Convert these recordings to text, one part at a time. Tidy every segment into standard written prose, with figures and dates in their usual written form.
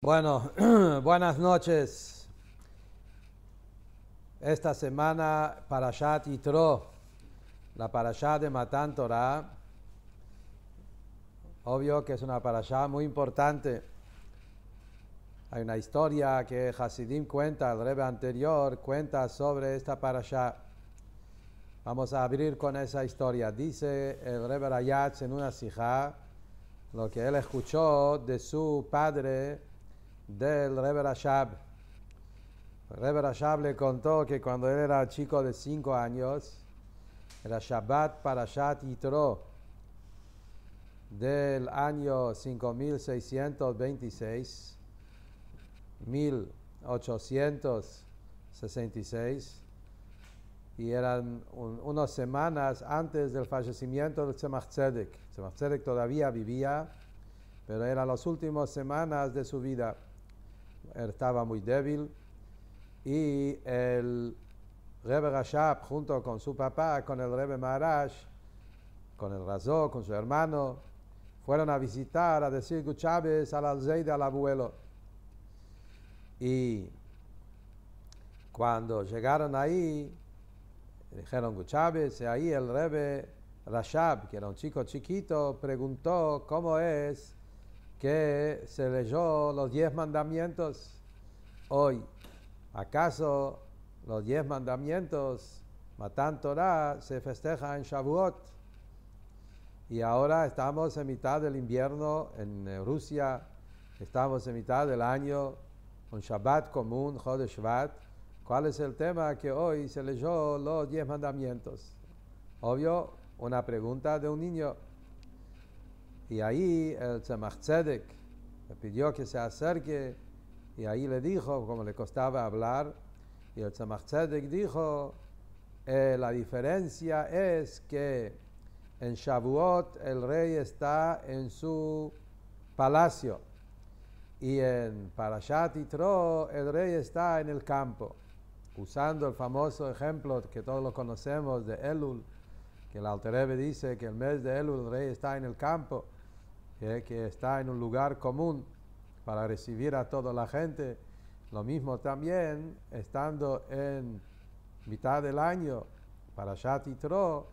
Bueno, buenas noches. Esta semana Parashat Yitro, la Parashat de Matan Torah, obvio que es una Parashat muy importante. Hay una historia que Hasidim cuenta, el Rebbe anterior cuenta sobre esta Parashat. Vamos a abrir con esa historia. Dice el Rebbe Rayatz en una sijá lo que él escuchó de su padre, del Rebbe Rashab. El Rebbe Rashab le contó que cuando él era chico de 5 años, era Shabbat Parashat Yitro del año 5626, 1866, y eran unas semanas antes del fallecimiento del Tzemach Tzedek. Tzemach Tzedek todavía vivía, pero eran las últimas semanas de su vida. Él estaba muy débil y el Rebbe Rashab, junto con su papá, con el Rebbe Maharash, con el Razó, con su hermano, fueron a visitar, a decir Guchaves al Alzeide, al abuelo. Y cuando llegaron ahí, dijeron Guchaves, y ahí el Rebbe Rashab, que era un chico chiquito, preguntó cómo es que se leyó los 10 mandamientos hoy. ¿Acaso los 10 mandamientos, Matan Torah, se festeja en Shavuot? Y ahora estamos en mitad del invierno en Rusia, estamos en mitad del año, un Shabbat común, Chodesh Shvat. ¿Cuál es el tema que hoy se leyó los 10 mandamientos? Obvio, una pregunta de un niño. Y ahí el Tzemach Tzedek le pidió que se acerque, y ahí le dijo, como le costaba hablar, y el Tzemach Tzedek dijo, la diferencia es que en Shavuot el rey está en su palacio, y en Parashat Yitro el rey está en el campo, usando el famoso ejemplo que todos lo conocemos de Elul, que el Alter Rebbe dice que el mes de Elul el rey está en el campo, que está en un lugar común para recibir a toda la gente. Lo mismo también, estando en mitad del año, Parashat Yitro,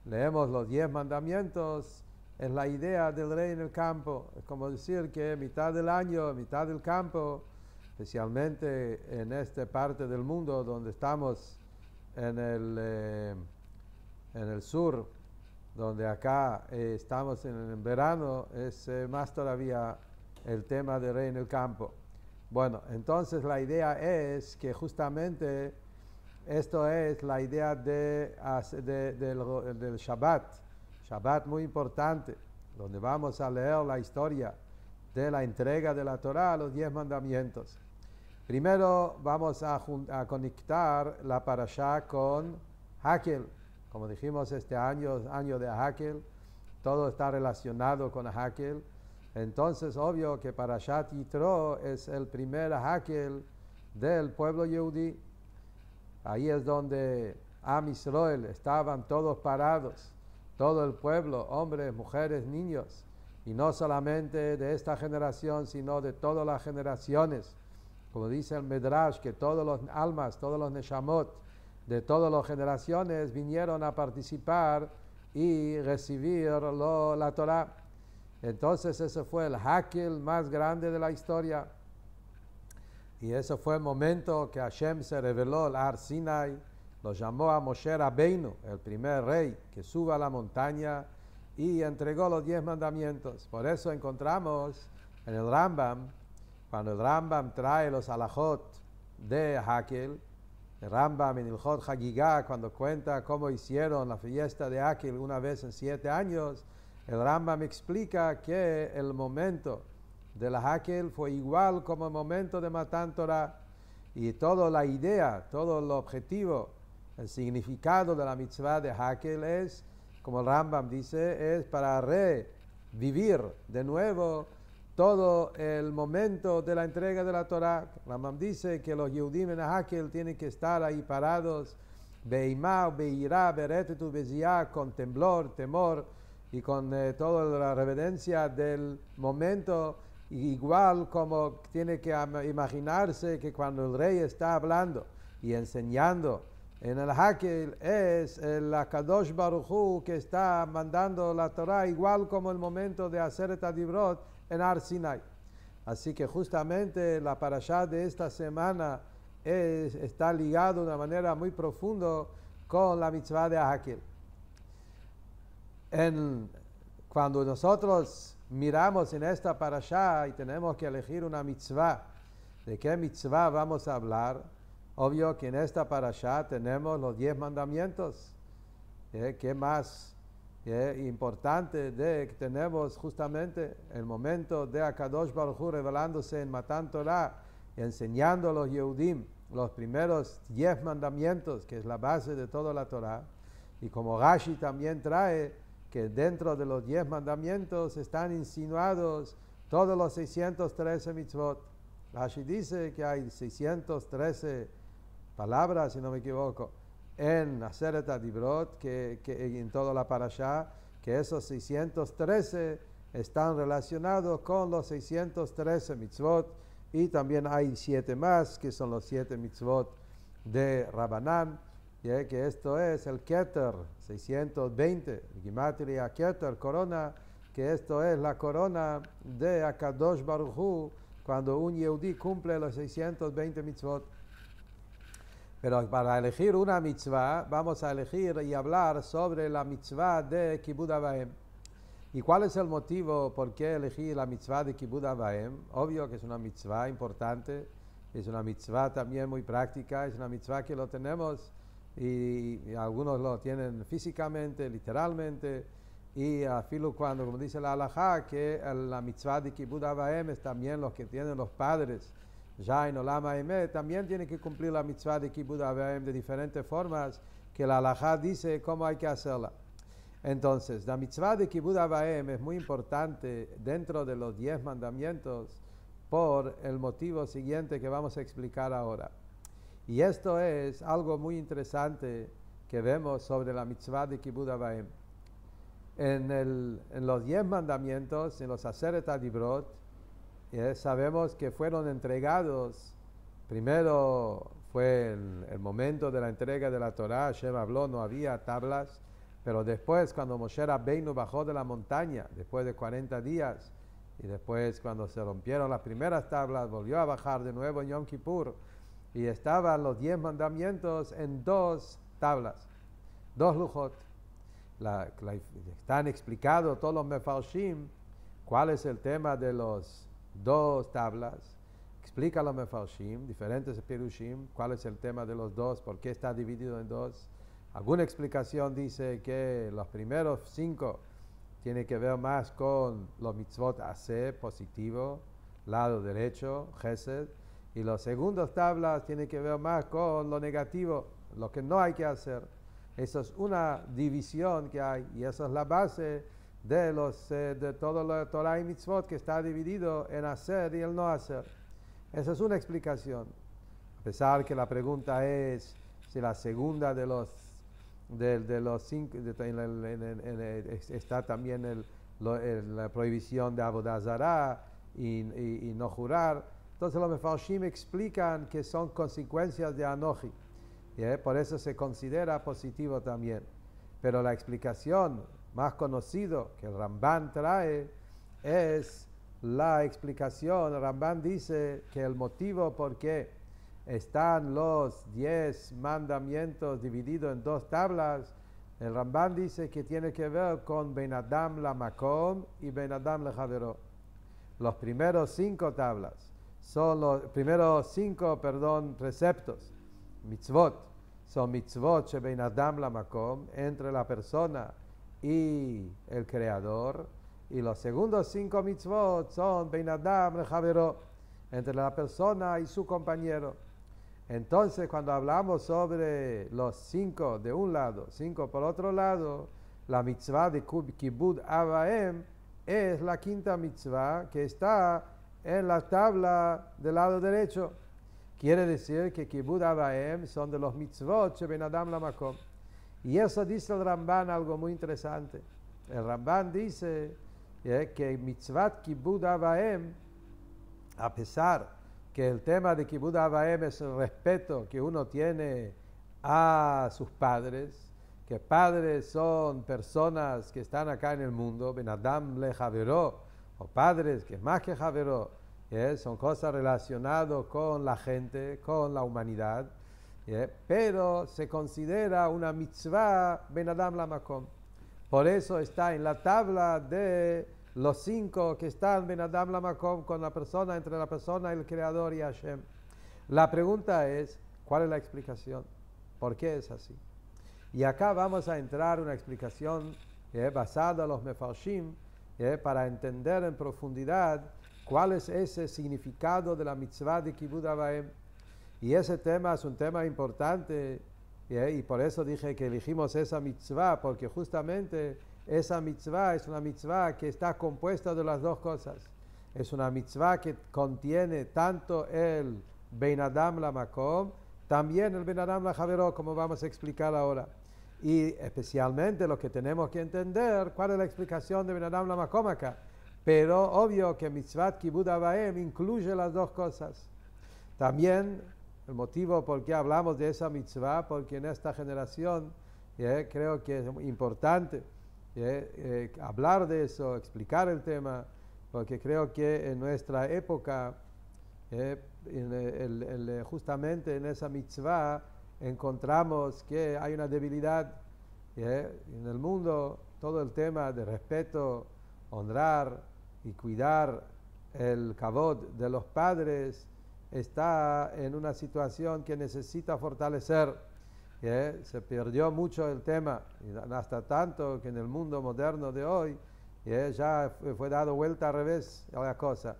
leemos los 10 mandamientos, es la idea del rey en el campo. Es como decir que mitad del año, mitad del campo, especialmente en esta parte del mundo donde estamos en el sur, donde acá estamos en verano, es más todavía el tema de rey en el campo. Bueno, entonces la idea es que justamente esto es la idea del Shabbat. Shabbat muy importante, donde vamos a leer la historia de la entrega de la Torah, los 10 mandamientos. Primero vamos a conectar la parashá con Hakel. Como dijimos, este año de Hakel, todo está relacionado con Hakel. Entonces, obvio que Parashat Yitro es el primer Hakel del pueblo Yehudí. Ahí es donde Am Israel estaban todos parados, todo el pueblo, hombres, mujeres, niños, y no solamente de esta generación, sino de todas las generaciones. Como dice el Medrash, que todos los almas, todos los Neshamot, de todas las generaciones vinieron a participar y recibir la Torah. Entonces ese fue el Hakel más grande de la historia. Y ese fue el momento que Hashem se reveló al Har Sinai, lo llamó a Moshe Rabbeinu, el primer rey, que suba a la montaña y entregó los 10 mandamientos. Por eso encontramos en el Rambam, cuando el Rambam trae los halajot de Hakel, el Rambam en Ilhot Hagigah, cuando cuenta cómo hicieron la fiesta de Hakel una vez en 7 años, el Rambam explica que el momento de la Hakel fue igual como el momento de Matan Torah, y toda la idea, todo el objetivo, el significado de la mitzvah de Hakel es, como el Rambam dice, es para revivir de nuevo todo el momento de la entrega de la Torah. Rambam dice que los Yehudim en Hakel tienen que estar ahí parados, beimá, beirá, beretetu, beziá, con temblor, temor, y con toda la reverencia del momento igual como tiene que imaginarse que cuando el rey está hablando y enseñando en el Hakel, es el Akadosh Baruj Hu que está mandando la Torah, igual como el momento de hacer et Adibrot en Har Sinai. Así que justamente la parashá de esta semana está ligado de una manera muy profunda con la mitzvah de Hakel. Cuando nosotros miramos en esta parashá y tenemos que elegir una mitzvah, ¿de qué mitzvah vamos a hablar? Obvio que en esta parashá tenemos los 10 mandamientos. ¿Qué más importante de que tenemos justamente el momento de Akadosh Baruj Hu revelándose en Matan Torah, enseñando a los Yehudim los primeros 10 mandamientos, que es la base de toda la Torah? Y como Rashi también trae que dentro de los 10 mandamientos están insinuados todos los 613 mitzvot. Rashi dice que hay 613 palabras, si no me equivoco, en Aseret Adibrot, que en toda la parashá, que esos 613 están relacionados con los 613 mitzvot, y también hay 7 más, que son los 7 mitzvot de Rabbanán, que esto es el Keter 620, Gimatria Keter, corona, que esto es la corona de Akadosh Baruj Hu, cuando un Yehudi cumple los 620 mitzvot. Pero para elegir una mitzvah, vamos a elegir y hablar sobre la mitzvah de Kibud Av Va'em. ¿Y cuál es el motivo por qué elegir la mitzvah de Kibud Av Va'em? Obvio que es una mitzvah importante, es una mitzvah también muy práctica, es una mitzvah que lo tenemos y algunos lo tienen físicamente, literalmente, y afilo cuando, como dice la halajá, que la mitzvah de Kibud Av Va'em es también los que tienen los padres, ya en Olam HaEmet, también tienen que cumplir la mitzvah de Kibud Av Va'em de diferentes formas, que la halajá dice cómo hay que hacerla. Entonces, la mitzvah de Kibud Av Va'em es muy importante dentro de los 10 mandamientos por el motivo siguiente que vamos a explicar ahora. Y esto es algo muy interesante que vemos sobre la mitzvah de Kibud Av Va'em. En los 10 mandamientos, en los Aseret Adibrot, sabemos que fueron entregados, primero fue el momento de la entrega de la Torah, Hashem habló, no había tablas, pero después cuando Moshe Rabbeinu bajó de la montaña, después de 40 días, y después cuando se rompieron las primeras tablas, volvió a bajar de nuevo en Yom Kippur, y estaban los 10 mandamientos en 2 tablas, 2 lujot. Están explicados todos los mefarshim cuál es el tema de los 2 tablas. Explica los mefarshim, diferentes pirushim, cuál es el tema de los 2, por qué está dividido en 2. Alguna explicación dice que los primeros 5 tiene que ver más con los mitzvot aseh, positivo, lado derecho, chesed, y los segundos tablas tiene que ver más con lo negativo, lo que no hay que hacer. Eso es una división que hay, y esa es la base de todo lo de Torah y mitzvot, que está dividido en hacer y el no hacer. Esa es una explicación. A pesar que la pregunta es si la segunda de los 5 está también la prohibición de Avodah Zarah y no jurar. Entonces los mefarshim explican que son consecuencias de Anoji. Por eso se considera positivo también. Pero la explicación más conocida que el Ramban trae es la explicación. El Ramban dice que el motivo por qué están los 10 mandamientos divididos en 2 tablas, el Ramban dice que tiene que ver con Ben Adam la Makom y Ben Adam la Javero. Los primeros 5 tablas son los primeros 5, preceptos, mitzvot. Son mitzvot que Ben Adam la Makom, entre la persona y el Creador. Y los segundos 5 mitzvot son Ben Adam la Javero, entre la persona y su compañero. Entonces, cuando hablamos sobre los 5 de un lado, 5 por otro lado, la mitzvah de Kibud Av Va'em es la 5ª mitzvah que está en la tabla del lado derecho. Quiere decir que Kibud Av Va'em son de los mitzvot que Ben Adam la Makom. Y eso dice el Ramban algo muy interesante. El Ramban dice que mitzvah Kibud Av Va'em a pesar que el tema de Kibud Av Va'em es el respeto que uno tiene a sus padres, que padres son personas que están acá en el mundo, Ben Adam le Javeró, o padres que más que Javeró, son cosas relacionadas con la gente, con la humanidad, pero se considera una mitzvah Ben Adam la Makom. Por eso está en la tabla de los 5 que están Ben Adam la Makom con la persona, entre la persona, el Creador y Hashem. La pregunta es, ¿cuál es la explicación? ¿Por qué es así? Y acá vamos a entrar una explicación basada en los Mefarshim para entender en profundidad cuál es ese significado de la mitzvah de Kibud Av Va'em. Y ese tema es un tema importante y por eso dije que elegimos esa mitzvah, porque justamente esa mitzvah es una mitzvah que está compuesta de las dos cosas. Es una mitzvah que contiene tanto el Ben Adam la Makom, también el Ben Adam la Javeró, como vamos a explicar ahora. Y especialmente lo que tenemos que entender, cuál es la explicación de Ben Adam la Makom acá. Pero obvio que mitzvah Kibud Av Va'em incluye las dos cosas. También el motivo por qué hablamos de esa mitzvah, porque en esta generación creo que es importante hablar de eso, explicar el tema, porque creo que en nuestra época, justamente en esa mitzvah, encontramos que hay una debilidad en el mundo. Todo el tema de respeto, honrar y cuidar el kavod de los padres está en una situación que necesita fortalecer. Se perdió mucho el tema, hasta tanto que en el mundo moderno de hoy ya fue dado vuelta al revés a la cosa.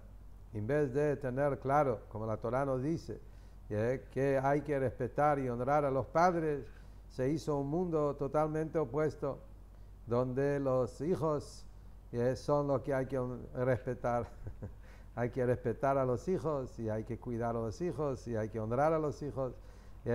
En vez de tener claro, como la Torah nos dice, que hay que respetar y honrar a los padres, se hizo un mundo totalmente opuesto, donde los hijos son los que hay que respetar. Hay que respetar a los hijos y hay que cuidar a los hijos y hay que honrar a los hijos.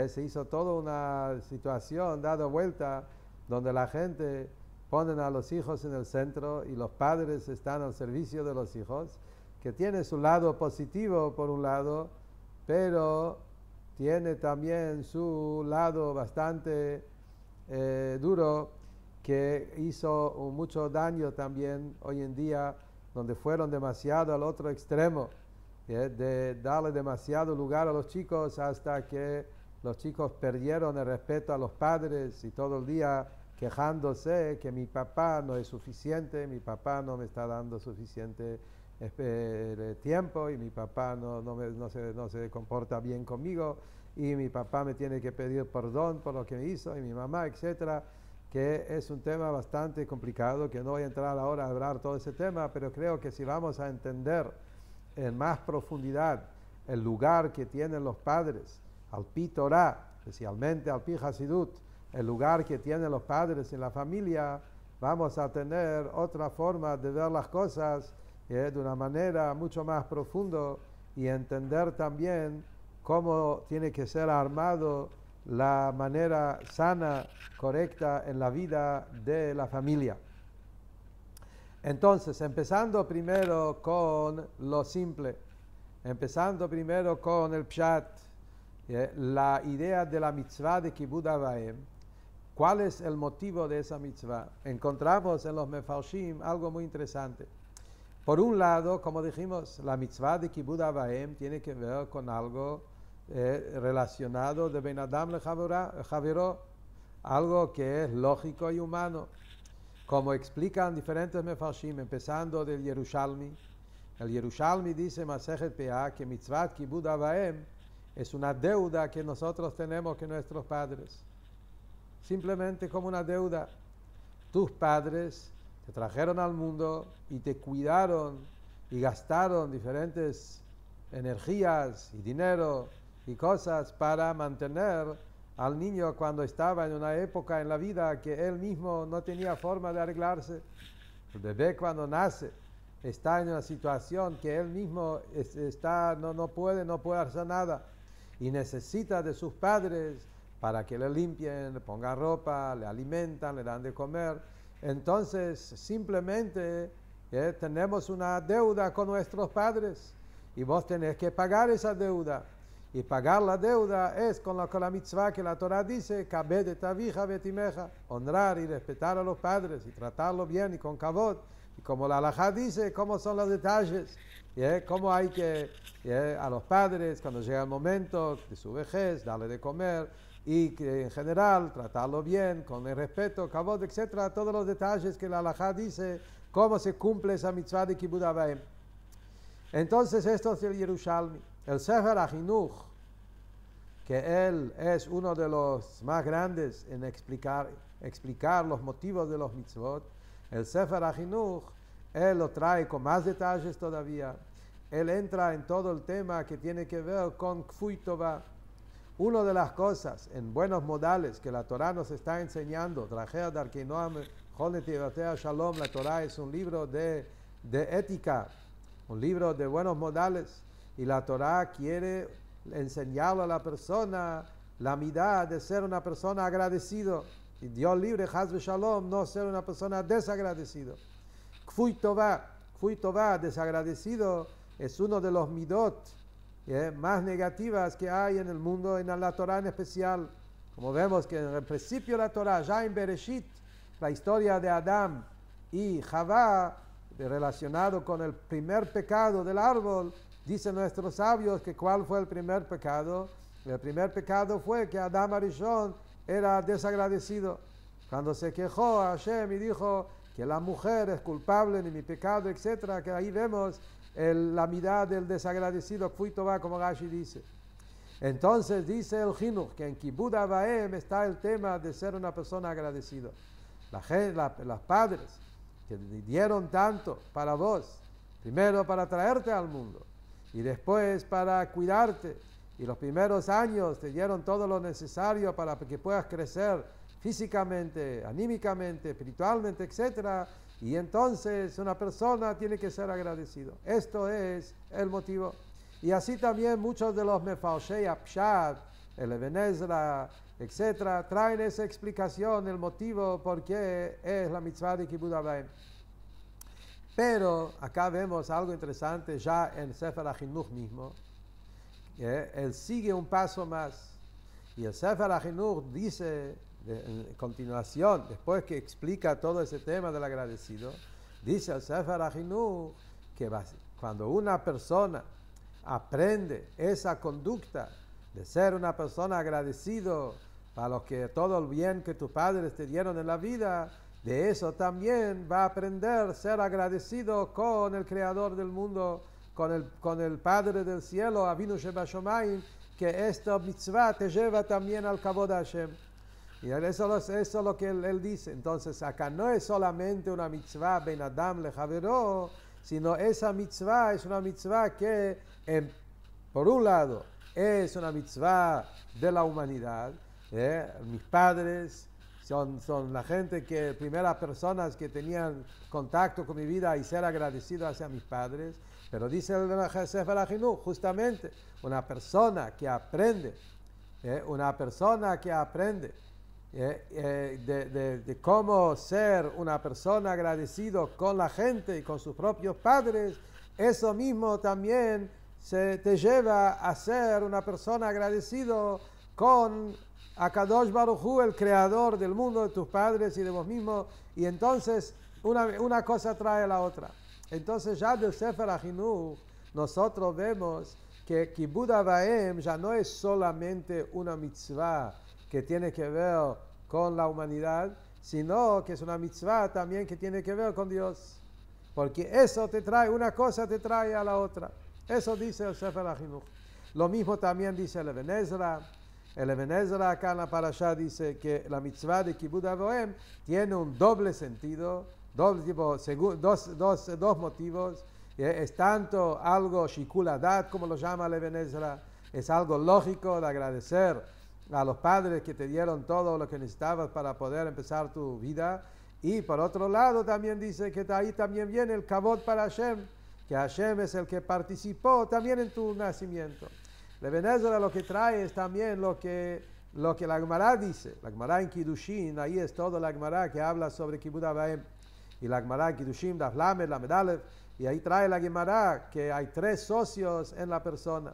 Se hizo toda una situación dada vuelta donde la gente pone a los hijos en el centro y los padres están al servicio de los hijos, que tiene su lado positivo por un lado, pero tiene también su lado bastante duro, que hizo mucho daño también hoy en día, donde fueron demasiado al otro extremo, de darle demasiado lugar a los chicos hasta que los chicos perdieron el respeto a los padres y todo el día quejándose que mi papá no es suficiente, mi papá no me está dando suficiente tiempo y mi papá no se comporta bien conmigo y mi papá me tiene que pedir perdón por lo que me hizo y mi mamá, etcétera. Que es un tema bastante complicado, que no voy a entrar ahora a hablar todo ese tema, pero creo que si vamos a entender en más profundidad el lugar que tienen los padres, al pi Torah, especialmente al pi Hasidut, el lugar que tienen los padres en la familia, vamos a tener otra forma de ver las cosas de una manera mucho más profunda y entender también cómo tiene que ser armado la manera sana, correcta en la vida de la familia. Entonces, empezando primero con lo simple, empezando primero con el pshat, la idea de la mitzvah de Kibud Av Va'em. ¿Cuál es el motivo de esa mitzvah? Encontramos en los Mefarshim algo muy interesante. Por un lado, como dijimos, la mitzvah de Kibud Av Va'em tiene que ver con algo relacionado de Ben Adam le Javeró, algo que es lógico y humano, como explican diferentes Mefarshim, empezando del Yerushalmi. El Yerushalmi dice, Masejet Peah, que mitzvah Kibud Av Va'em es una deuda que nosotros tenemos con nuestros padres, simplemente como una deuda. Tus padres te trajeron al mundo y te cuidaron y gastaron diferentes energías y dinero y cosas para mantener al niño cuando estaba en una época en la vida que él mismo no tenía forma de arreglarse. El bebé cuando nace está en una situación que él mismo no puede hacer nada y necesita de sus padres para que le limpien, le pongan ropa, le alimentan, le dan de comer. Entonces simplemente tenemos una deuda con nuestros padres y vos tenés que pagar esa deuda. Y pagar la deuda es con la mitzvah que la Torah dice, kabed et avija veit imeja, honrar y respetar a los padres y tratarlos bien y con kavod. Y como la halajá dice, cómo son los detalles, cómo hay que a los padres cuando llega el momento de su vejez, darle de comer y que en general tratarlo bien, con el respeto, kavod, etc. Todos los detalles que la halajá dice, cómo se cumple esa mitzvah de Kibud Av Va'em. Entonces esto es el Yerushalmi. El Sefer HaChinuch, que él es uno de los más grandes en explicar los motivos de los mitzvot, el Sefer HaChinuch, él lo trae con más detalles todavía. Él entra en todo el tema que tiene que ver con Kfui Tová. Una de las cosas en buenos modales que la Torah nos está enseñando, la Torah es un libro de ética, un libro de buenos modales, y la Torah quiere enseñarle a la persona la midá de ser una persona agradecido, y Dios libre, Chas v'Shalom, no ser una persona desagradecido. Kfui Tová, desagradecido, es uno de los midot más negativas que hay en el mundo, en la Torah en especial. Como vemos que en el principio de la Torah, ya en Bereshit, la historia de Adán y Javá, relacionado con el primer pecado del árbol, dicen nuestros sabios que ¿cuál fue el primer pecado? El primer pecado fue que Adán Arishon era desagradecido. Cuando se quejó a Hashem y dijo que la mujer es culpable de mi pecado, etc., que ahí vemos la mirada del desagradecido, Kfui Tová, como Rashi dice. Entonces dice el Chinuch que en Kibud Av Va'em está el tema de ser una persona agradecida. Los padres que dieron tanto para vos, primero para traerte al mundo y después para cuidarte, y los primeros años te dieron todo lo necesario para que puedas crecer físicamente, anímicamente, espiritualmente, etc. Y entonces una persona tiene que ser agradecido. Esto es el motivo. Y así también muchos de los Mefarshei Pshat, el Eben Ezra, etc., traen esa explicación, el motivo por qué es la mitzvah de Kibud Av Va'em. Pero acá vemos algo interesante ya en Sefer HaChinuch mismo. Él sigue un paso más. Y el Sefer HaChinuch dice, en continuación, después que explica todo ese tema del agradecido, dice el Sefer HaChinuch que cuando una persona aprende esa conducta de ser una persona agradecido para todo el bien que tus padres te dieron en la vida, de eso también va a aprender a ser agradecido con el Creador del mundo, con el Padre del cielo, Avinu Shebashomayim, que esta mitzvah te lleva también al Kavod Hashem. Y eso es lo que él dice. Entonces acá no es solamente una mitzvah Ben Adam Lejaveró, sino esa mitzvah es una mitzvah que por un lado es una mitzvah de la humanidad. Mis padres son la gente primeras personas que tenían contacto con mi vida y ser agradecido hacia mis padres. Pero dice el Sefer HaChinuch, justamente, una persona que aprende de cómo ser una persona agradecido con la gente y con sus propios padres, eso mismo también te lleva a ser una persona agradecido con Akadosh Baruj Hu, el creador del mundo, de tus padres y de vos mismos. Y entonces una cosa trae a la otra. Entonces ya del Sefer HaChinuch nosotros vemos que Kibud Av Va'em ya no es solamente una mitzvah que tiene que ver con la humanidad, sino que es una mitzvah también que tiene que ver con Dios. Porque eso te trae, una cosa te trae a la otra. Eso dice el Sefer HaChinuch. Lo mismo también dice el Eben Ezra. El Eben Ezra acá en la parashá dice que la mitzvah de Kibud Av Va'em tiene un doble sentido, dos motivos. Es tanto algo shikul hadat, como lo llama el Eben Ezra, es algo lógico de agradecer a los padres que te dieron todo lo que necesitabas para poder empezar tu vida. Y por otro lado también dice que ahí también viene el kavod para Hashem, que Hashem es el que participó también en tu nacimiento. El Eben Ezra lo que trae es también lo que la Gemara dice. La Gemara en Kiddushin, ahí es todo la Gemara que habla sobre Kibud Av Va'em. Y la Gemara Kiddushin, Daf Lamed, Lamed Aleph, y ahí trae la Gemara que hay 3 socios en la persona.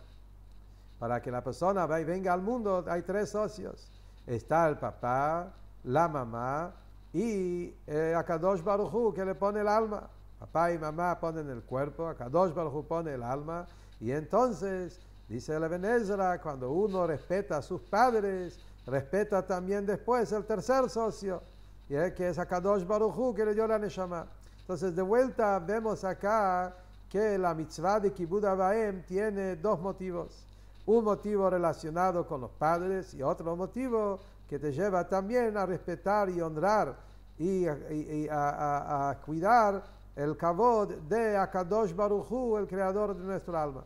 Para que la persona venga al mundo hay 3 socios. Está el papá, la mamá y Akadosh Baruj Hu, que le pone el alma. Papá y mamá ponen el cuerpo, Akadosh Baruj Hu pone el alma. Y entonces, dice el Eben Ezra, cuando uno respeta a sus padres, respeta también después el tercer socio, que es Akadosh Baruj Hu, que le dio la Neshama. Entonces, de vuelta vemos acá que la mitzvah de Kibud Av Va'em tiene 2 motivos. Un motivo relacionado con los padres y otro motivo que te lleva también a respetar y honrar y a cuidar el kavod de Akadosh Baruj Hu, el creador de nuestro alma.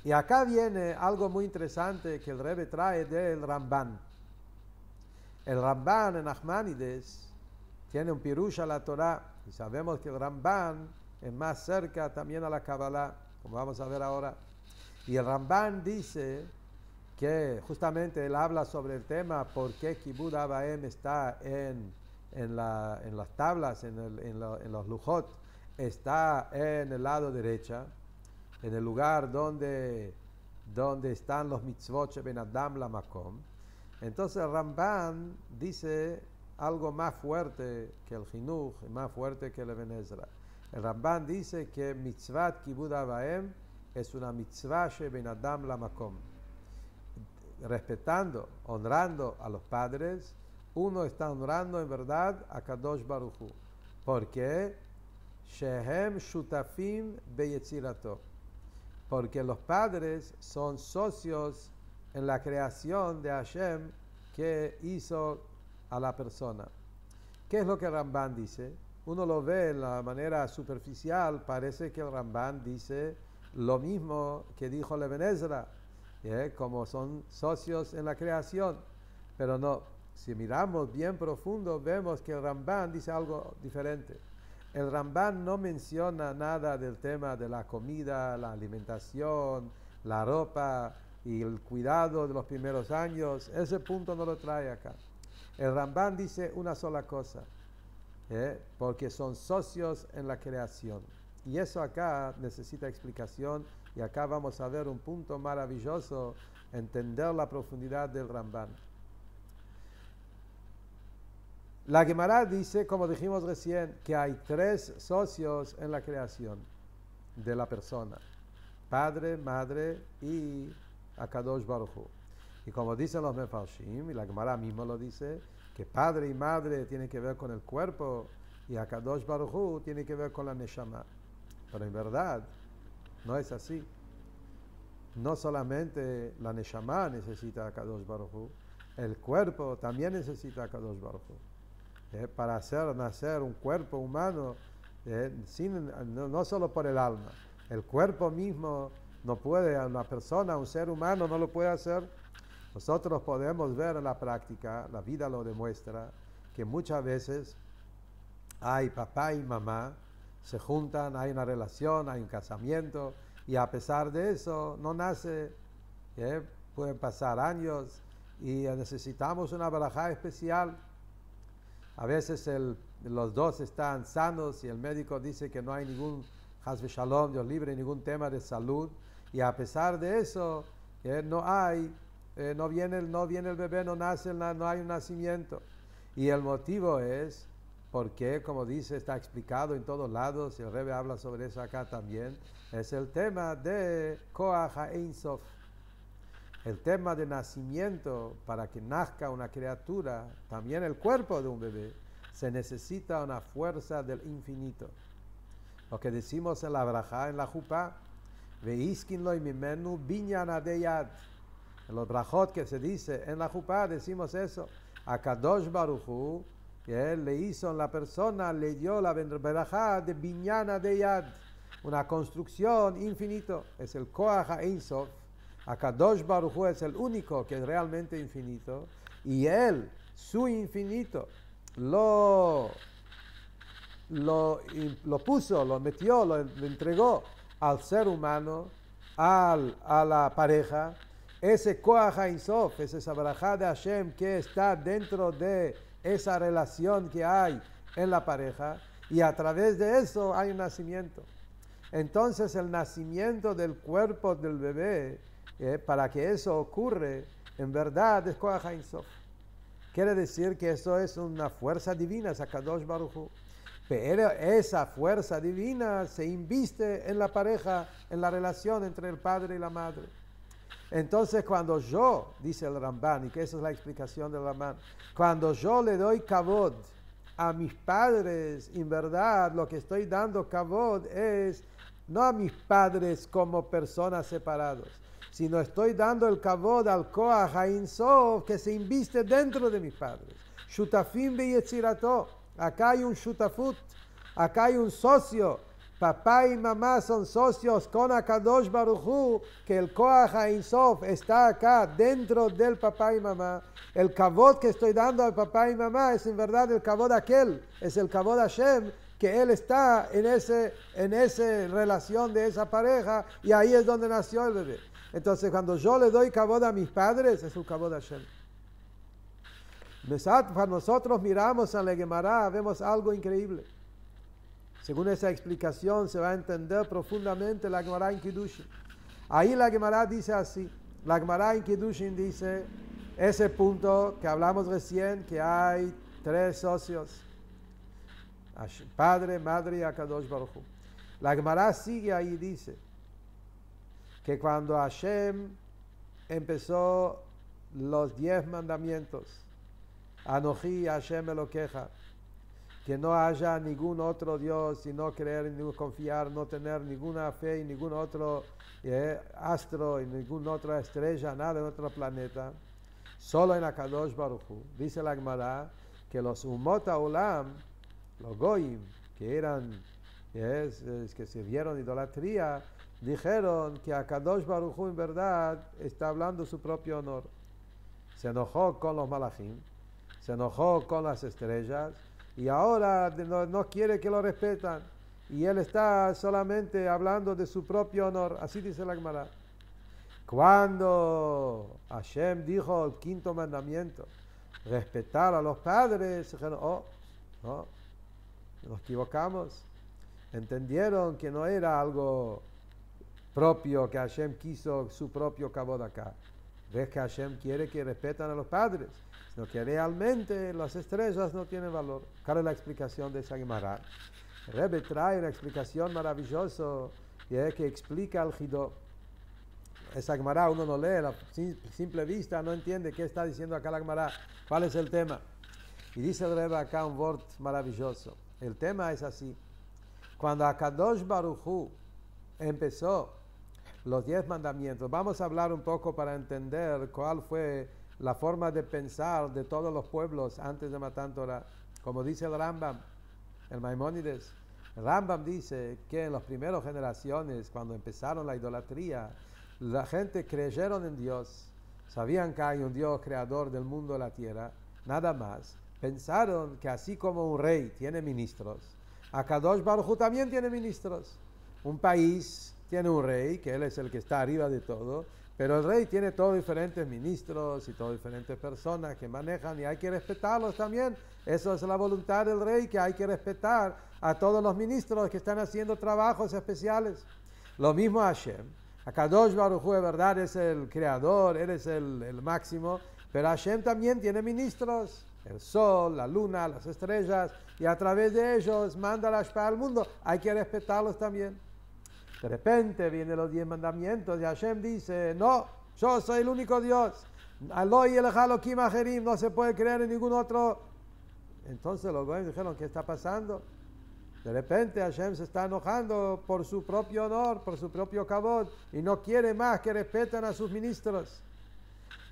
Y acá viene algo muy interesante que el Rebbe trae del Ramban. El Ramban en Nachmanides tiene un pirush a la Torah, y sabemos que el Ramban es más cerca también a la Kabbalah, como vamos a ver ahora. Y el Ramban dice que justamente él habla sobre el tema por qué Kibud Av Va'em está en las tablas, en los lujot, está en el lado derecha, en el lugar donde están los mitzvot sheben Adam la makom. Entonces el Ramban dice algo más fuerte que el Jinuj, más fuerte que el Eben Ezra. El Ramban dice que mitzvat Kibud Av Va'em es una mitzvah sheben Adam la makom. Respetando, honrando a los padres, uno está honrando en verdad a Kadosh Baruj Hu. ¿Por qué? Shehem shutafim beyetzirato. Porque los padres son socios en la creación de Hashem que hizo a la persona. ¿Qué es lo que Ramban dice? Uno lo ve en la manera superficial, parece que el Ramban dice lo mismo que dijo el Eben Ezra, como son socios en la creación, pero no, si miramos bien profundo vemos que el Ramban dice algo diferente. El Ramban no menciona nada del tema de la comida, la alimentación, la ropa y el cuidado de los primeros años. Ese punto no lo trae acá. El Ramban dice una sola cosa, porque son socios en la creación. Y eso acá necesita explicación, y acá vamos a ver un punto maravilloso, entender la profundidad del Ramban. La Gemara dice, como dijimos recién, que hay 3 socios en la creación de la persona: padre, madre y Akadosh Baruj Hu. Y como dicen los Mefarshim, y la Gemara mismo lo dice, que padre y madre tienen que ver con el cuerpo y Akadosh Baruj Hu tiene que ver con la Neshama. Pero en verdad no es así. No solamente la Neshama necesita a Kadosh Baruj Hu, el cuerpo también necesita a Kadosh Baruj Hu. Para hacer nacer un cuerpo humano, no solo por el alma, el cuerpo mismo no puede, una persona, un ser humano no lo puede hacer. Nosotros podemos ver en la práctica, la vida lo demuestra, que muchas veces hay papá y mamá, se juntan, hay una relación, hay un casamiento, y a pesar de eso no nace, pueden pasar años y necesitamos una barajá especial. A veces los dos están sanos y el médico dice que no hay ningún Haz v'Shalom, Dios libre, ningún tema de salud, y a pesar de eso no viene el bebé, no nace, no hay un nacimiento. Y el motivo es porque, como dice, está explicado en todos lados, y el Rebbe habla sobre eso acá también, es el tema de Koach HaEin Sof. El tema de nacimiento, para que nazca una criatura, también el cuerpo de un bebé, se necesita una fuerza del infinito. Lo que decimos en la brajá, en la jupá, Veiskin lo mimenu binyan adeyad. En los brajot que se dice en la jupá decimos eso. A Kadosh Baruj Hu, que él le hizo en la persona, le dio la brajá de binyan adeyad, una construcción infinito. Es el Koach HaEin Sof. Akadosh Baruj Hu es el único que es realmente infinito, y él, su infinito, lo puso, lo metió, lo entregó al ser humano, a la pareja. Ese Koach HaEin Sof, es esa barajá de Hashem que está dentro de esa relación que hay en la pareja y a través de eso hay un nacimiento. Entonces el nacimiento del cuerpo del bebé, para que eso ocurre, en verdad es Koach Ein Sof. Quiere decir que eso es una fuerza divina, es Akadosh Baruj Hu. Pero esa fuerza divina se inviste en la pareja, en la relación entre el padre y la madre. Entonces cuando yo, dice el Ramban, y que esa es la explicación del Ramban, cuando yo le doy kavod a mis padres, en verdad lo que estoy dando kavod es no a mis padres como personas separados, sino estoy dando el kavod al Koach Ein Sof que se inviste dentro de mis padres. Shutafim beyetzirato. Acá hay un shutafut, acá hay un socio. Papá y mamá son socios con Akadosh Baruj Hu, que el Koach Ein Sof está acá dentro del papá y mamá. El kavod que estoy dando al papá y mamá es en verdad el kavod aquel, es el kavod Hashem, que él está en esa relación de esa pareja, y ahí es donde nació el bebé. Entonces cuando yo le doy kavod a mis padres, es un kavod Hashem. Para nosotros miramos a la Gemara, vemos algo increíble. Según esa explicación se va a entender profundamente la Gemara en Kiddushin. Ahí la Gemara dice así, la Gemara en Kiddushin dice ese punto que hablamos recién, que hay tres socios, padre, madre y Akadosh Baruj Hu. La Gemara sigue ahí y dice que cuando Hashem empezó los 10 mandamientos, Anoji Hashem Elokeja, que no haya ningún otro Dios y no creer, ni confiar, no tener ninguna fe y ningún otro astro y ninguna otra estrella, nada en otro planeta, solo en Akadosh Baruj Hu. Dice la Gemara que los Umot HaOlam, los Goyim, que eran, que sirvieron idolatría, dijeron que Akadosh Baruj Hu en verdad está hablando su propio honor. Se enojó con los Malachim, se enojó con las estrellas y ahora no quiere que lo respetan. Y él está solamente hablando de su propio honor. Así dice la Gemara. Cuando Hashem dijo el quinto mandamiento, respetar a los padres, dijeron, no, nos equivocamos. Entendieron que no era algo propio, que Hashem quiso su propio kavod acá. Ves que Hashem quiere que respetan a los padres, sino que realmente las estrellas no tienen valor. ¿Cuál es la explicación de esa Gemara? El Rebbe trae una explicación maravillosa que explica el Jidó. Esa Gemara uno no lee, a simple vista no entiende qué está diciendo acá la Gemara, cuál es el tema. Y dice el Rebbe acá un word maravilloso. El tema es así. Cuando Akadosh Baruj Hu empezó los 10 mandamientos, vamos a hablar un poco para entender cuál fue la forma de pensar de todos los pueblos antes de Matan Torah. Como dice el Rambam, el Maimónides, el Rambam dice que en las primeras generaciones, cuando empezaron la idolatría, la gente creyeron en Dios, sabían que hay un Dios creador del mundo y la tierra, nada más. Pensaron que así como un rey tiene ministros, Akadosh Baruj Hu también tiene ministros. Un país tiene un rey, que él es el que está arriba de todo, pero el rey tiene todos diferentes ministros y todas diferentes personas que manejan y hay que respetarlos también. Eso es la voluntad del rey, que hay que respetar a todos los ministros que están haciendo trabajos especiales. Lo mismo Hashem. Akadosh Baruj Hu, de verdad, es el creador, él es el máximo, pero Hashem también tiene ministros. El sol, la luna, las estrellas, y a través de ellos manda la Shpah al mundo. Hay que respetarlos también. De repente vienen los 10 mandamientos y Hashem dice, no, yo soy el único Dios. Aloi Elecha Elokim Acherim, no se puede creer en ningún otro. Entonces los goyim dijeron, ¿qué está pasando? De repente Hashem se está enojando por su propio honor, por su propio kavod, y no quiere más que respeten a sus ministros.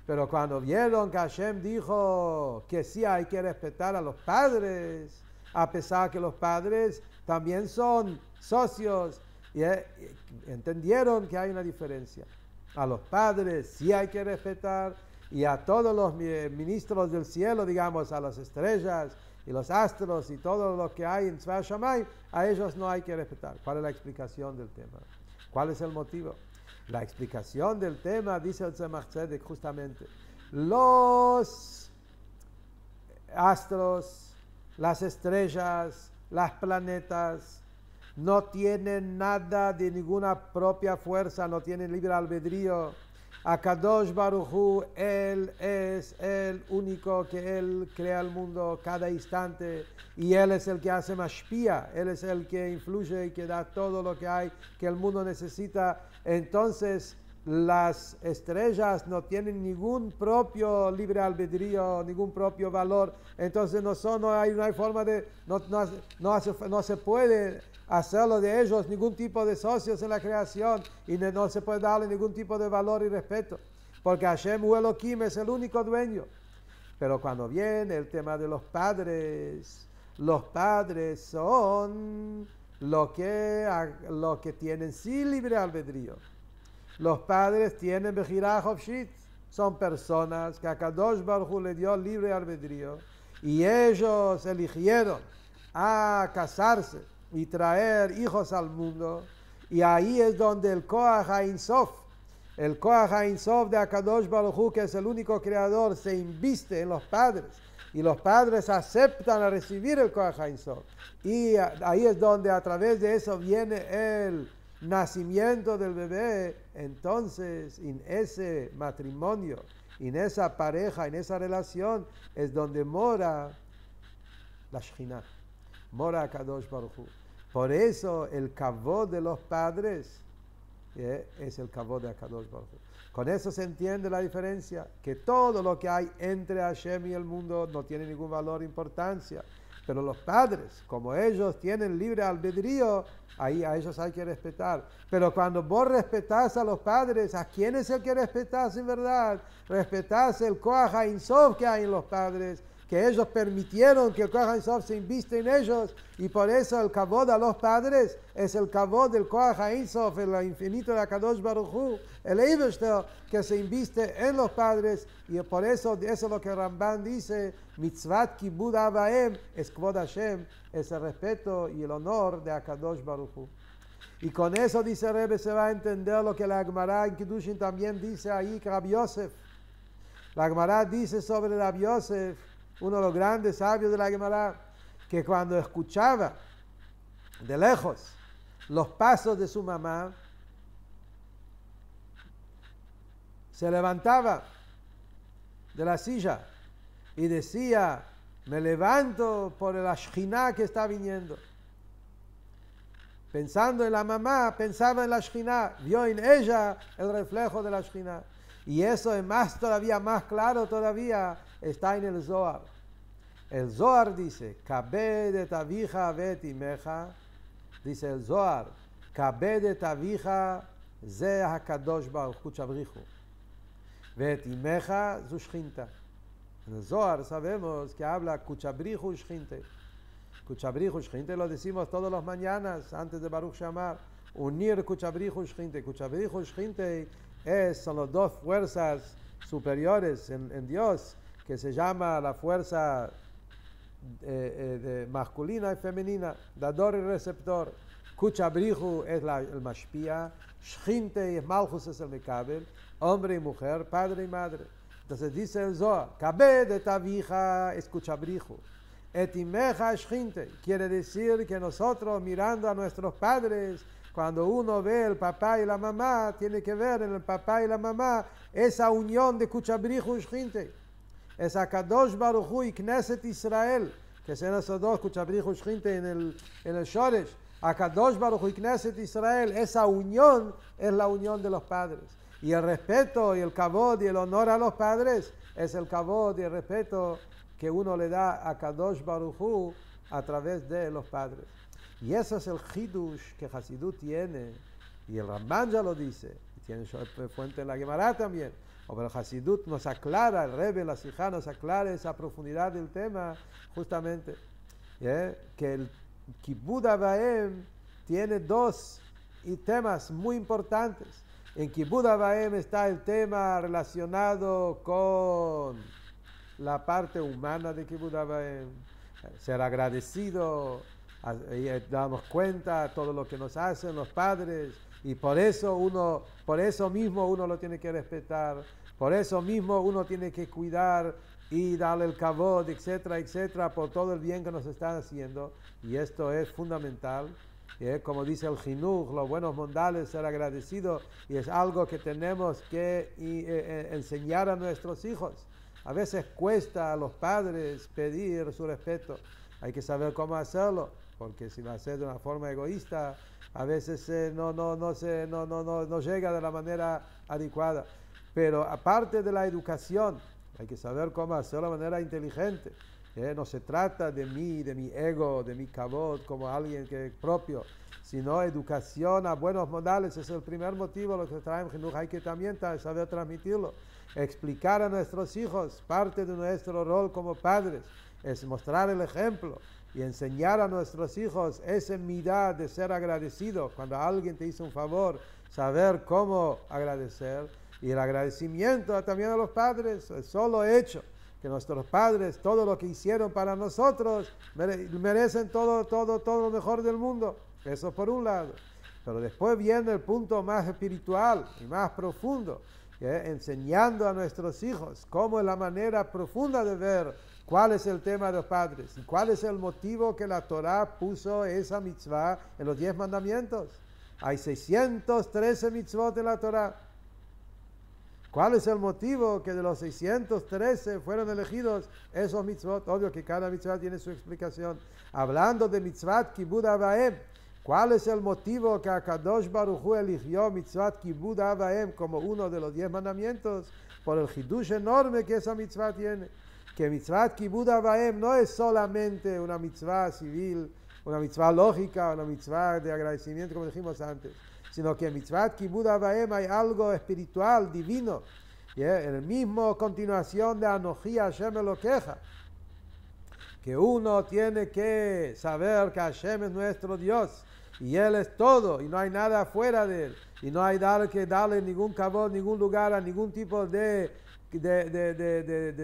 Pero cuando vieron que Hashem dijo que sí hay que respetar a los padres, a pesar que los padres también son socios, y entendieron que hay una diferencia. A los padres sí hay que respetar, y a todos los ministros del cielo, digamos, a las estrellas y los astros y todo lo que hay en Tzva Shamayim, a ellos no hay que respetar. ¿Cuál es la explicación del tema? ¿Cuál es el motivo? La explicación del tema, dice el Tzemach Tzedek, justamente, los astros, las estrellas, las planetas, no tienen nada de ninguna propia fuerza, no tienen libre albedrío. Akadosh Baruj Hu, Él es el único que Él crea el mundo cada instante y Él es el que hace mashpia, Él es el que influye y que da todo lo que hay, que el mundo necesita. Entonces las estrellas no tienen ningún propio libre albedrío, ningún propio valor. Entonces no hay forma de, no se puede hacerlo de ellos ningún tipo de socios en la creación y no se puede darle ningún tipo de valor y respeto, porque Hashem Hu Elohim es el único dueño. Pero cuando viene el tema de los padres son lo que tienen sí libre albedrío. Los padres tienen Bejirah Hofshit, son personas que a Kadosh Baruj Hu le dio libre albedrío y ellos eligieron a casarse y traer hijos al mundo, y ahí es donde el Koach Ein Sof, el Koach Ein Sof de Akadosh Baruj Hu, que es el único creador, se inviste en los padres, y los padres aceptan a recibir el Koach Ein Sof, y ahí es donde a través de eso viene el nacimiento del bebé. Entonces en ese matrimonio, en esa pareja, en esa relación es donde mora la Shekhinah, mora Akadosh Baruj Hu. Por eso el kavod de los padres es el kavod de Akadosh Baruj Hu. Con eso se entiende la diferencia, que todo lo que hay entre Hashem y el mundo no tiene ningún valor o importancia. Pero los padres, como ellos tienen libre albedrío, ahí a ellos hay que respetar. Pero cuando vos respetás a los padres, ¿a quién es el que respetás en verdad? Respetás el Koach Ein Sof que hay en los padres, que ellos permitieron que el Koach Ein Sof se inviste en ellos, y por eso el kavod a los padres es el kavod del Koach Ein Sof, el infinito de Akadosh Baruj Hu, el Eibishter que se inviste en los padres, y por eso es lo que Ramban dice, mitzvat kibud avaim es kvod Hashem, es el respeto y el honor de Akadosh Baruj Hu. Y con eso, dice Rebbe, se va a entender lo que la Gemara en Kiddushin también dice ahí, que Rabbi Yosef. La Gemara dice sobre Rabbi Yosef, uno de los grandes sabios de la Gemara, que cuando escuchaba de lejos los pasos de su mamá, se levantaba de la silla y decía, me levanto por la Shekhinah que está viniendo. Pensando en la mamá, pensaba en la Shekhinah, vio en ella el reflejo de la Shekhinah. Y eso es más todavía, más claro todavía, está en el Zohar. El Zohar dice, Kabedet avija vet imeja, dice el Zohar, Kabedet avija ze hakadosh baruch hu chabrichu, vet imeja zu shchinta. En el Zohar sabemos que habla kuchabrichu shchinte. Kuchabrichu shchinte lo decimos todos los mañanas antes de Baruch Shamar. Unir kuchabrichu shchinte. Kuchabrichu shchinte son las dos fuerzas superiores en Dios, que se llama la fuerza masculina y femenina, dador y receptor. Kuchabrichu es el mashpia, shchinte es malchus, es el mekabel, hombre y mujer, padre y madre. Entonces dice el Zohar, Kabedet avija es kuchabrichu, et imeja shchinte, quiere decir que nosotros mirando a nuestros padres, cuando uno ve el papá y la mamá, tiene que ver en el papá y la mamá esa unión de kuchabrichu y shchinte. Es Akadosh Baruj Hu y Knesset Israel, que son esos dos, kuchabrichu y shchinte en el Shoresh. Akadosh Baruj Hu y Knesset Israel, esa unión es la unión de los padres. Y el respeto y el kavod y el honor a los padres es el kavod y el respeto que uno le da a Kadosh Baruj Hu a través de los padres. Y eso es el chidush que Hasidut tiene, y el Ramban ya lo dice, y tiene fuente en la Gemara también. Pero el Hasidut nos aclara, el Rebbe, la Sijá nos aclara esa profundidad del tema, justamente, que el Kibud Avaim tiene dos temas muy importantes. En Kibud Avaim está el tema relacionado con la parte humana de Kibud Avaim, ser agradecido, y damos cuenta de todo lo que nos hacen los padres, Y por eso mismo uno lo tiene que respetar, por eso mismo uno tiene que cuidar y darle el kavod, etcétera, etcétera, por todo el bien que nos están haciendo. Y esto es fundamental. Como dice el Jinuj, los buenos modales, ser agradecidos, y es algo que tenemos que enseñar a nuestros hijos. A veces cuesta a los padres pedir su respeto. Hay que saber cómo hacerlo, porque si lo haces de una forma egoísta, a veces no llega de la manera adecuada. Pero aparte de la educación, hay que saber cómo hacerlo de manera inteligente. No se trata de mí, de mi ego, de mi kavod como alguien que propio, sino educación a buenos modales. Es el primer motivo lo que trae en Jinuj. Hay que también saber transmitirlo, explicar a nuestros hijos. Parte de nuestro rol como padres es mostrar el ejemplo y enseñar a nuestros hijos esa midá de ser agradecido. Cuando alguien te hizo un favor, saber cómo agradecer. Y el agradecimiento también a los padres, el solo hecho que nuestros padres, todo lo que hicieron para nosotros, merecen todo lo mejor del mundo. Eso por un lado. Pero después viene el punto más espiritual y más profundo, enseñando a nuestros hijos cómo es la manera profunda de ver cuál es el tema de los padres y cuál es el motivo que la Torah puso esa mitzvah en los 10 mandamientos. Hay 613 mitzvot en la Torah. ¿Cuál es el motivo que de los 613 fueron elegidos esos mitzvot? Obvio que cada mitzvah tiene su explicación. Hablando de mitzvat kibud avaim, ¿cuál es el motivo que Akadosh Baruj Hu eligió mitzvat kibud avaim como uno de los 10 mandamientos? Por el hidush enorme que esa mitzvah tiene. Que mitzvat kibud avaim no es solamente una mitzvah civil, una mitzvah lógica, una mitzvah de agradecimiento, como dijimos antes, sino que en mitzvat kibud avaim hay algo espiritual, divino. En el mismo continuación de Anoji Hashem Elokeja, que uno tiene que saber que Hashem es nuestro Dios y Él es todo y no hay nada fuera de Él y no hay que darle ningún kavod, ningún lugar a ningún tipo de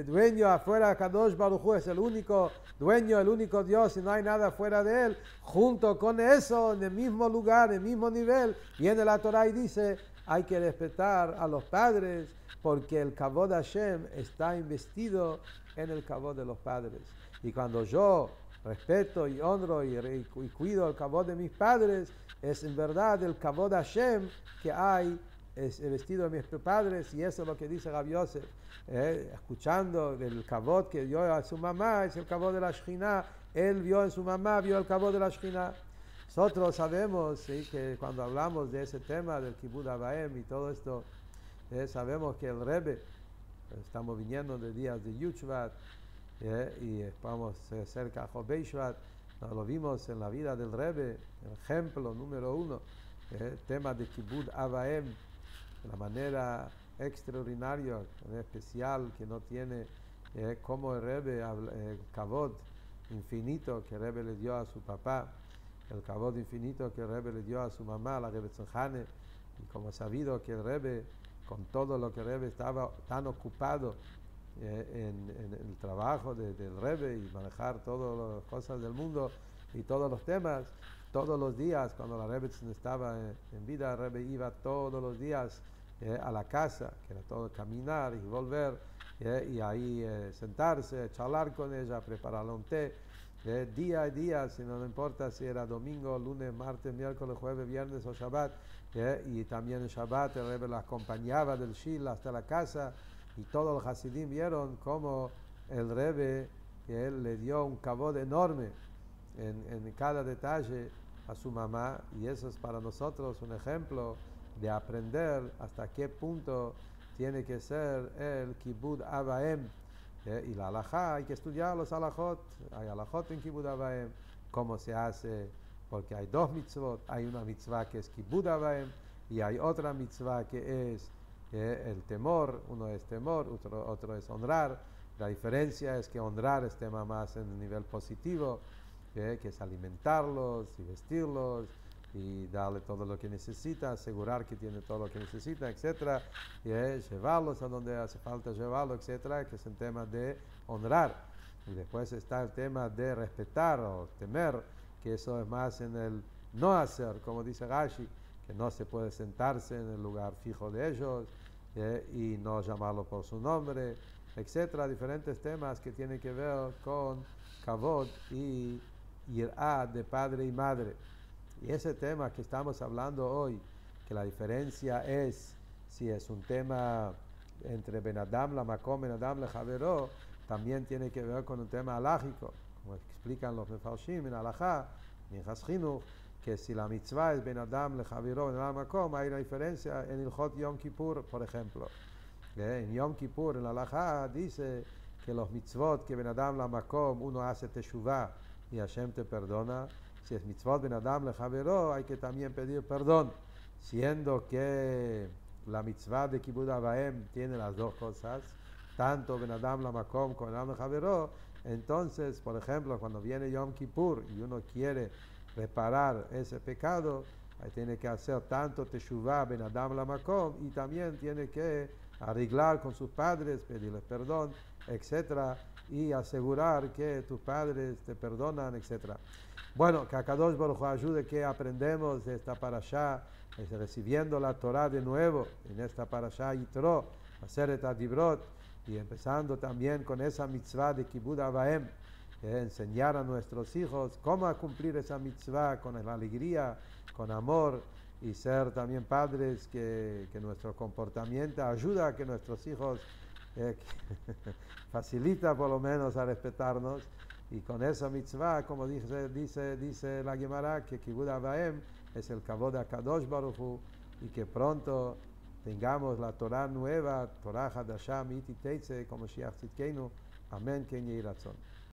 dueño afuera. Kadosh Baruj Hu es el único dueño, el único Dios y no hay nada fuera de Él. Junto con eso, en el mismo lugar, en el mismo nivel, viene la Torah y dice, hay que respetar a los padres porque el kavod Hashem está investido en el kavod de los padres. Y cuando yo respeto y honro y cuido el kavod de mis padres, es en verdad el kavod Hashem que hay es vestido de mis padres, y eso es lo que dice Rabbi Yosef, escuchando el kavod que dio a su mamá, es el kavod de la Shekhinah. Él vio en su mamá, vio el kavod de la Shekhinah. Nosotros sabemos, ¿sí?, que cuando hablamos de ese tema del kibud avaim y todo esto, sabemos que el Rebbe, estamos viniendo de días de Yud Shvat, y vamos cerca a Job Shvat, lo vimos en la vida del Rebbe, el ejemplo número 1, tema de kibud avaim, de la manera extraordinaria, especial, que no tiene como el Rebbe, el kavod infinito que el Rebbe le dio a su papá, el kavod infinito que el Rebbe le dio a su mamá, la Rebbe Tzonchane, y como sabido que el Rebbe, con todo lo que el Rebbe estaba tan ocupado en el trabajo del Rebbe y manejar todas las cosas del mundo y todos los temas, todos los días, cuando la Rebbe estaba en vida, el Rebbe iba todos los días a la casa, que era todo caminar y volver, y ahí sentarse, charlar con ella, prepararle un té, día a día, si no importa si era domingo, lunes, martes, miércoles, jueves, viernes o Shabbat, y también en Shabbat el Rebbe la acompañaba del Shil hasta la casa, y todos los Hasidim vieron cómo el Rebbe, él le dio un kavod enorme en cada detalle a su mamá, y eso es para nosotros un ejemplo de aprender hasta qué punto tiene que ser el kibud avaim. Y la halajá, hay que estudiar los halajot, hay halajot en kibud avaim, cómo se hace, porque hay 2 mitzvot, hay una mitzvah que es kibud avaim y hay otra mitzvah que es el temor. Uno es temor, otro es honrar. La diferencia es que honrar es tema más en el nivel positivo, que es alimentarlos y vestirlos y darle todo lo que necesita, asegurar que tiene todo lo que necesita, etcétera, y llevarlos a donde hace falta llevarlos, etcétera, que es el tema de honrar. Y después está el tema de respetar o temer, que eso es más en el no hacer, como dice Rashi, que no se puede sentarse en el lugar fijo de ellos y no llamarlo por su nombre, etcétera, diferentes temas que tienen que ver con kavod y yirá de padre y madre. Y ese tema que estamos hablando hoy, que la diferencia es si es un tema entre Ben Adam la Makom, Ben Adam le Javero, también tiene que ver con un tema halágico, como explican los mefarshim en Halajá, en Haschinuch, que si la mitzvah es Ben Adam le Javero, Ben Adam Makom, hay una diferencia en el Hot Yom Kippur, por ejemplo. En Yom Kippur, en la Halajá, dice que los mitzvot que Ben Adam la Makom, uno hace teshuvah y Hashem te perdona. Si es mitzvot Ben Adam le Javero, hay que también pedir perdón, siendo que la mitzvah de Kibud Avaim tiene las dos cosas, tanto Ben Adam la Makom como Ben Adam le Javero. Entonces, por ejemplo, cuando viene Yom Kippur y uno quiere reparar ese pecado, ahí tiene que hacer tanto teshuvah Ben Adam la Makom y también tiene que arreglar con sus padres, pedirles perdón, etcétera, y asegurar que tus padres te perdonan, etcétera. Bueno, que Akadosh Baruj Hu ayude que aprendemos de esta parashá, recibiendo la Torah de nuevo en esta parashá Yitro, Aseret HaDibrot, y empezando también con esa mitzvah de Kibud Avaim, enseñar a nuestros hijos cómo cumplir esa mitzvah con la alegría, con amor, y ser también padres que nuestro comportamiento ayuda a que nuestros hijos facilita por lo menos a respetarnos. Y con esa mitzvah, como dice la Gemara, que Kibud Avaim es el kavod de Akadosh Baruj Hu, y que pronto tengamos la Torah nueva, Torah Hadashah Miti Teitze, como Mashiach Tzidkeinu. Amén, Ken Yehi Ratzon.